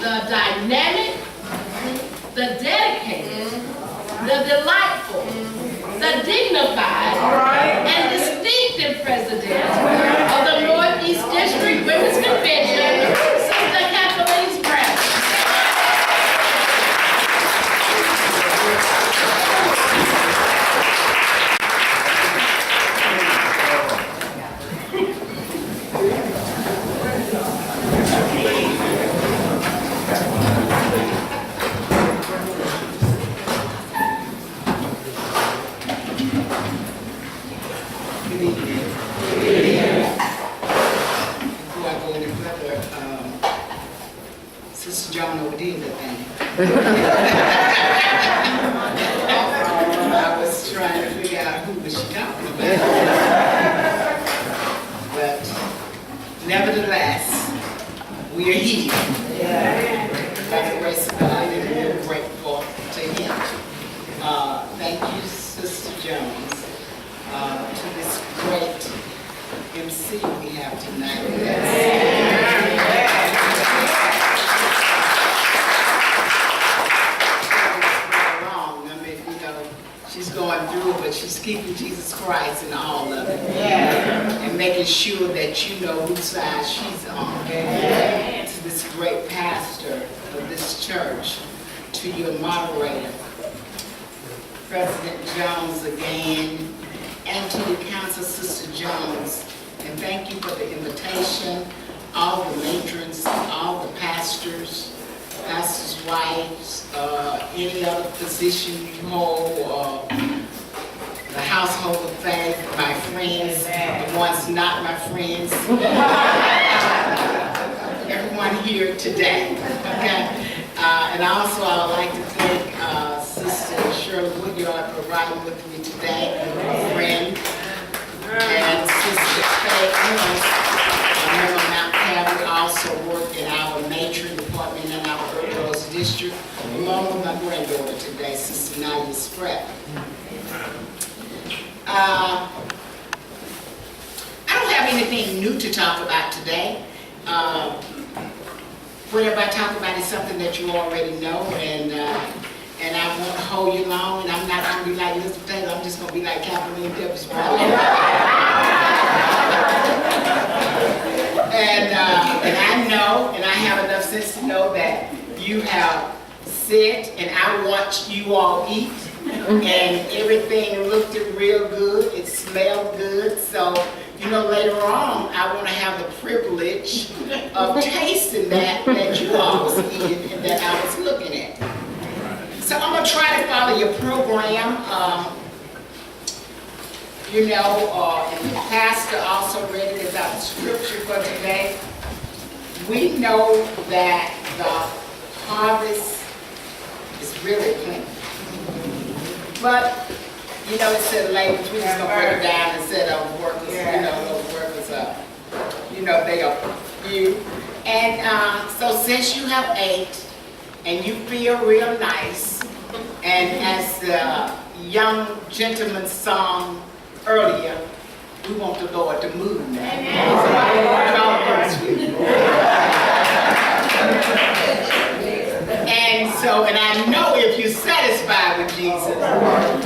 the dynamic, the dedicated, the delightful, the dignified, and distinctive president of the Northeast District Women's Convention, Sister Kathleen Spradley. Sister Joan overdid that thing. I was trying to figure out who was she talking about. But nevertheless, we are here. By the grace of God, and we're grateful to Him. Thank you, Sister Jones, to this great MC we have tonight. She's going through it, but she's keeping Jesus Christ in all of it. And making sure that you know whose side she's on. To this great pastor of this church, to your moderator, President Jones again, and to your council, Sister Jones. And thank you for the invitation, all the matrons, all the pastors, pastors' wives, any other position you hold, the household of faith, my friends, the ones not my friends, everyone here today, okay? And also I would like to thank Sister Shirley Woodyard for riding with me today, a friend, and Sister Faye, we also work in our matron department in our girls district, along with my granddaughter today, Sister Nadia Spradley. I don't have anything new to talk about today. Whatever I talk about is something that you already know, and I won't hold you long, and I'm not going to be like Elizabeth Taylor, I'm just going to be like Kathleen And I know, and I have enough sense to know that you have sit, and I watched you all eat, and everything looked real good, it smelled good, so, you know, later on, I want to have the privilege of tasting that you all was eating and that I was looking at. So I'm going to try to follow your program. You know, and the pastor also read it as our scripture for today. We know that the harvest is really plenty. But, you know, it said labor, we just gonna break it down and said workers, you know, those workers you know, they are few. And so since you have ate and you feel real nice, and as the young gentleman song earlier, we want the Lord to move now. And so, and I know if you're satisfied with Jesus,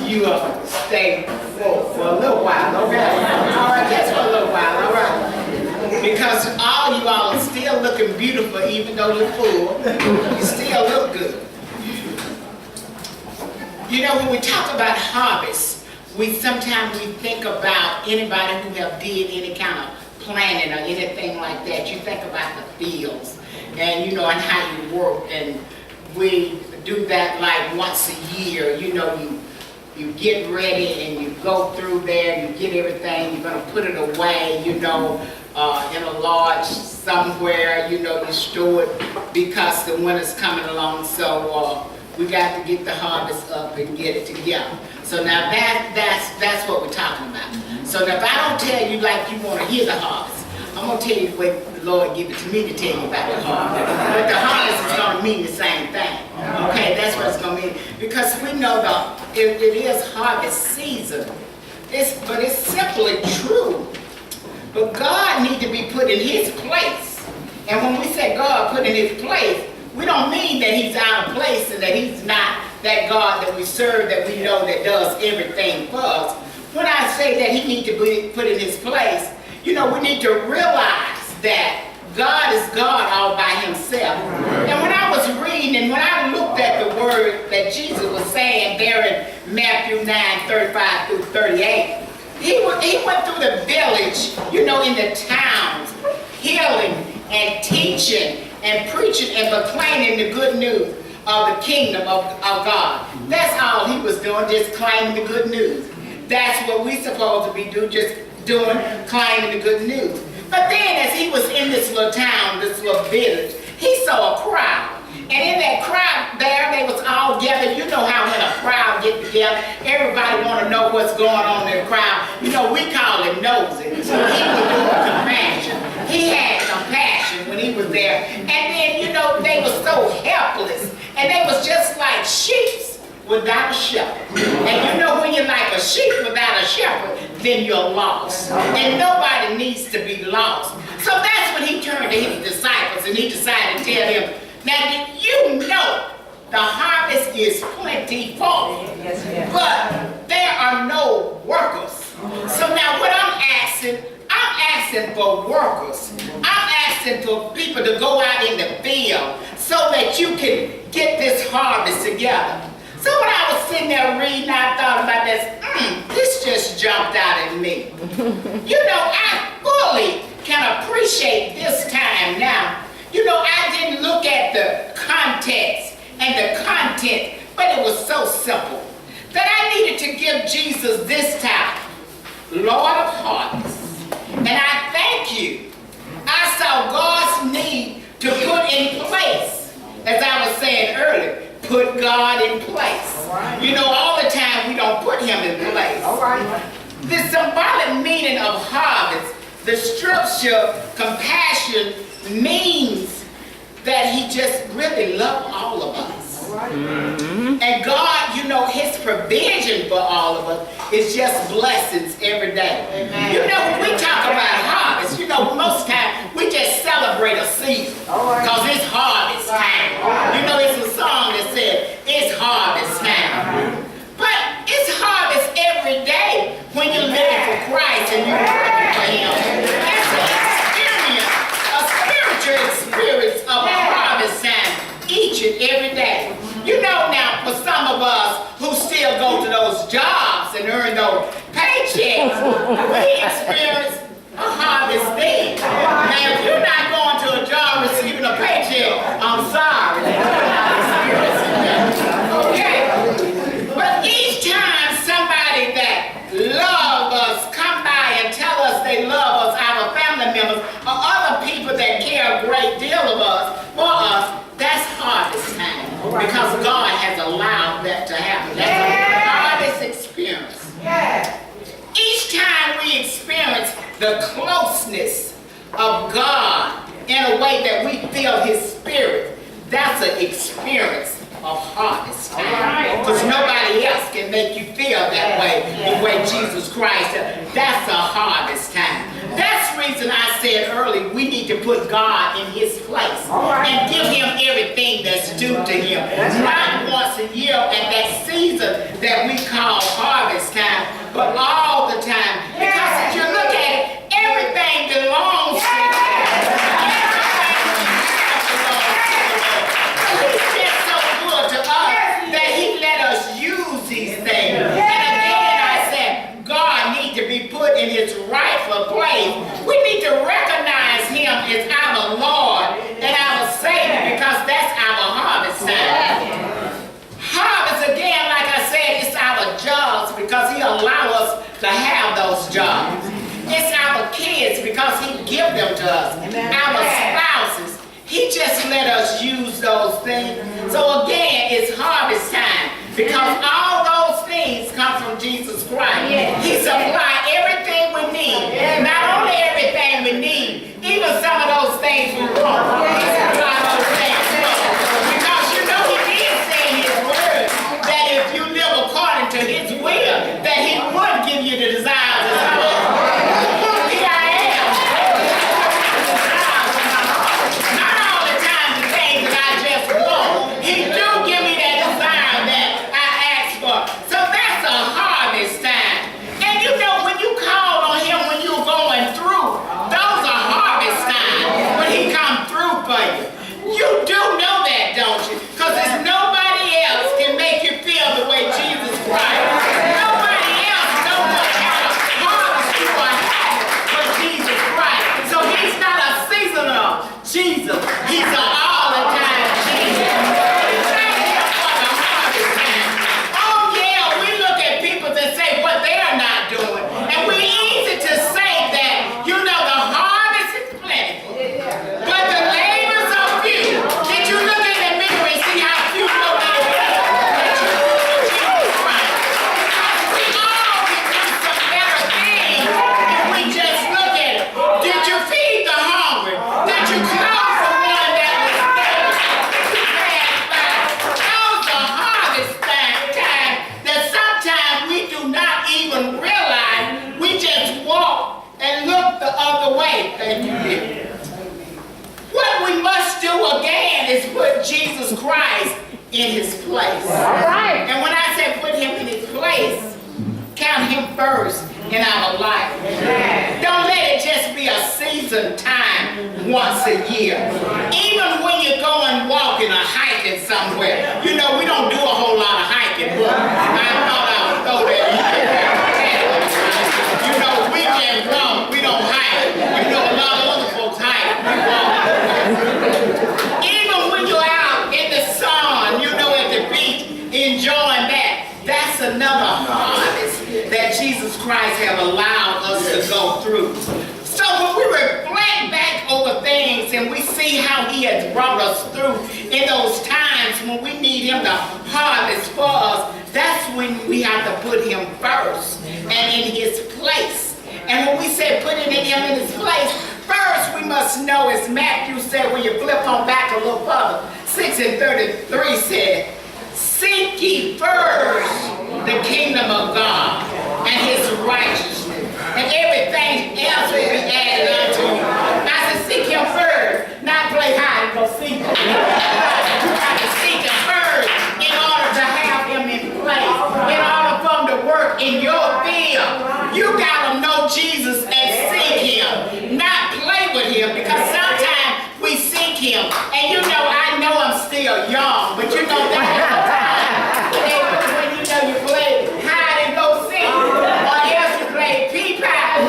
you will stay for a little while, okay? All right, just for a little while, all right? Because all you all are still looking beautiful, even though you're full, you still look good. You know, when we talk about harvest, sometimes we think about anybody who have did any kind of planting or anything like that. You think about the fields and, you know, and how you work, and we do that like once a year. You know, you get ready and you go through there, you get everything, you're going to put it away, you know, in a lodge somewhere, you know, you store it because the winter's coming along, so we got to get the harvest up and get it together. So now that's what we're talking about. So now if I don't tell you like you want to hear the harvest, I'm going to tell you what the Lord gave it to me to tell you about the harvest. But the harvest is going to mean the same thing. Okay, that's what it's going to mean. Because we know it is harvest season. But it's simply true. But God needs to be put in His place. And when we say God put in His place, we don't mean that he's out of place and that he's not that God that we serve, that we know that does everything for us. When I say that he needs to be put in his place, you know, we need to realize that God is God all by himself. And when I was reading and when I looked at the word that Jesus was saying there in Matthew 9:35 through 38, he went through the village, you know, in the towns, healing and teaching and preaching and proclaiming the good news of the kingdom of God. That's all he was doing, just claiming the good news. That's what we're supposed to be doing, just doing, claiming the good news. But then as he was in this little town, this little village, he saw a crowd. And in that crowd there, they was all gathered. You know how when a crowd get together, everybody want to know what's going on in the crowd. You know, we call it nosy. So he was doing compassion. He had compassion when he was there. And then, you know, they were so helpless. And they was just like sheep without a shepherd. And you know when you're like a sheep without a shepherd, then you're lost. And nobody needs to be lost. So that's when he turned to his disciples and he decided to tell them, now did you know the harvest is plentiful, but there are no workers. So now what I'm asking for workers. I'm asking for people to go out in the field so that you can get this harvest together. So when I was sitting there reading, I thought about this just jumped out at me. You know, I fully can appreciate this time now. You know, I didn't look at the context and the content, but it was so simple that I needed to give Jesus this time, Lord of harvest. And I thank you. I saw God's need to put in place, as I was saying earlier, put God in place. Right. You know, all the time we don't put him in place. All right. The symbolic meaning of harvest, the scripture compassion means that he just really loved all of us. All right. Mm-hmm. And God, you know, his provision for all of us is just blessings every day. Amen. You know, when we talk about harvest, you know, most times we just celebrate a season because it's harvest time. Right. You know, it's a song that says it's harvest time. But it's harvest every day when you're living for Christ and you're working for him. It's an experience, a spiritual experience of a harvest time each and every day. You know now, for some of us who still go to those jobs and earn those paychecks, we experience a harvest then. Now, if you're not going to a job receiving a paycheck, I'm sorry. You're not experiencing that. Okay? But each time somebody that loves us come by and tell us they love us, our family members, or other people that care a great deal of us, for us, that's harvest time. Because God has allowed that to happen. That's a harvest experience. Yeah. Each time we experience the closeness of God in a way that we feel his spirit, that's an experience of harvest time. Because nobody else can make you feel that way, the way Jesus Christ does. That's a harvest time. That's the reason I said earlier, we need to put God in his place and give him everything that's due to him. Not once a year at that season that we call harvest time, but all the time. Because if you look at it, everything belongs to him. He's been so good to us that he let us use these things. And again, I said, God needs to be put in his rightful place. We need to recognize him as our Lord and our Savior because that's our harvest time. Harvest, again, like I said, it's our jobs because he allows us to have those jobs. It's our kids because he give them to us. Our spouses, he just let us use those things. So again, it's harvest time because all those things come from Jesus Christ. He supplied everything we need. Not only everything we need, even some of those things we want. He supplied those things. Because you know he did say in his word that if you live according to his will, that he would give you the desires of his heart. Here I am. Not all the time the things that I just man is put Jesus Christ in his place. And when I say put him in his place, count him first in our life. Don't let it just be a season time once a year. Even when you're going walking or hiking somewhere, you know, we don't do a whole lot of hiking, but I thought I would throw that in there. You know, we can walk, we don't hike. You know, a lot of other folks hike, we walk. Even when you're out in the sun, you know, at the beach, enjoying that, that's another harvest that Jesus Christ have allowed us to go through. So when we reflect back over things and we see how he has brought us through in those times when we need him to harvest for us, that's when we have to put him first and in his place. And when we say putting him in his place, first we must know, as Matthew said, when you flip on back a little further, 6:33 said, seek ye first the kingdom of God and his righteousness, and everything else will be added unto you. I said, seek him first, not play hide and go seek him. You got to seek him first in order to have him in place, in order for him to work in your field. You got to know Jesus and seek him, not play with him, because sometimes we seek him, and you know, I know I'm still young, but you know that. When you know you play hide and go seek, or else you play peep-pie,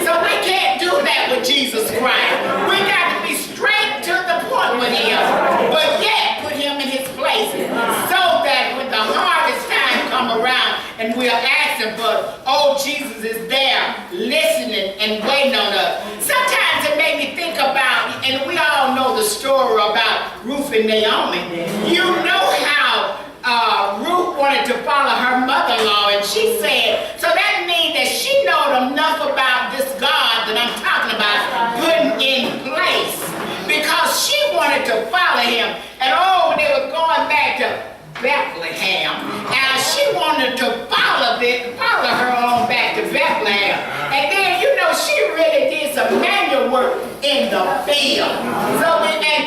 so we can't do that with Jesus Christ. We got to be straight to the point with him, but yet put him in his place, so that when the harvest time come around and we are asking for, oh, Jesus is there listening and waiting on us. Sometimes it made me think about, and we all know the story about Ruth and Naomi. You know how Ruth wanted to follow her mother-in-law, and she said, so that means that she knows enough about this God that I'm talking about putting in place, because she wanted to follow him. And oh, they were going back to Bethlehem, and she wanted to follow her on back to Bethlehem. And then, you know, she really did some manual work in the field. So, and then,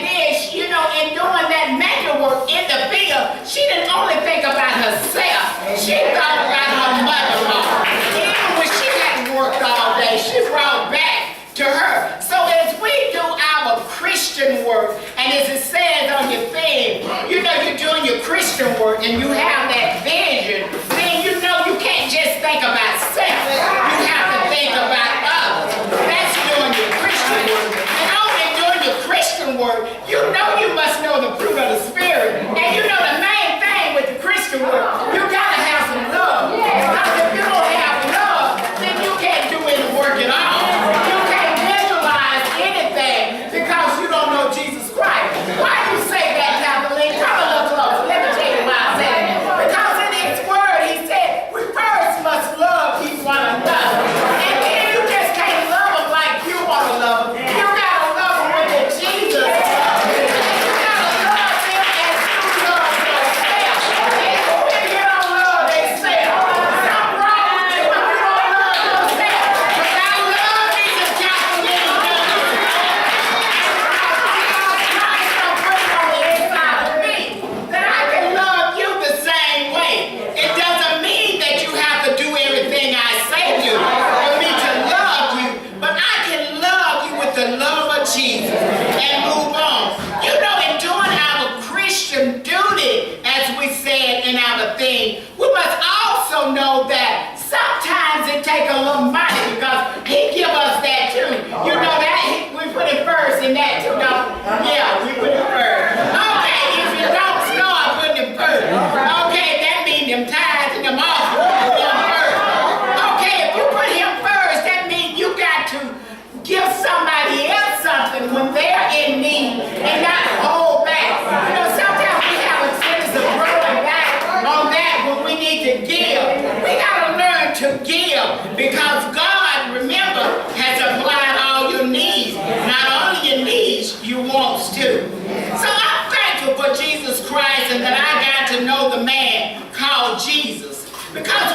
you know, in doing that manual work in the field, she didn't only think about herself, she thought about her mother-in-law. Even when she hadn't worked all day, she brought back to her. So as we do our Christian work, and as it says on your thing, you know, you're doing your Christian work and you have that vision, then you know you can't just think about self. You have to think about others. That's doing your Christian work. And only doing your Christian work, you know you must know the fruit of the Spirit. And you know the main thing with the Christian work, you gotta have some love. Because if you don't have love, then you can't do any work at all. You can't visualize anything because you don't know Jesus Christ. Why do you say that, Kathleen? Come a little closer. Let me tell you why I say that. Because in his word, he said, we first must love one another. And then you just can't love them like you want to love them. You gotta love them with the Jesus. You gotta love them as you love yourself. And when you don't love themselves, something wrong with you if you don't love yourself. But I love Jesus, Kathleen. Christ don't put on the inside of me, that I can love you the same way. It doesn't mean that you have to do everything I say to for me to love you, but I can love you with the love of Jesus and move on. You know, in doing our Christian duty, as we said in our thing, we must also know that sometimes it takes a little money, because he give us that too. You know that? We put it first in that too, don't we? Yeah, we put it first. Okay, if you don't start putting it first, okay, that means them tithes and them offerings, them first. Okay, if you put him first, that means you got to give somebody else something when they're in need and not hold back. You know, sometimes we have a sense of rolling back on that when we need to give. We got to learn to give, because God, remember, has applied all your needs. Not only your needs, you wants too. So I'm thankful for Jesus Christ, and that I got to know the man called Jesus. Because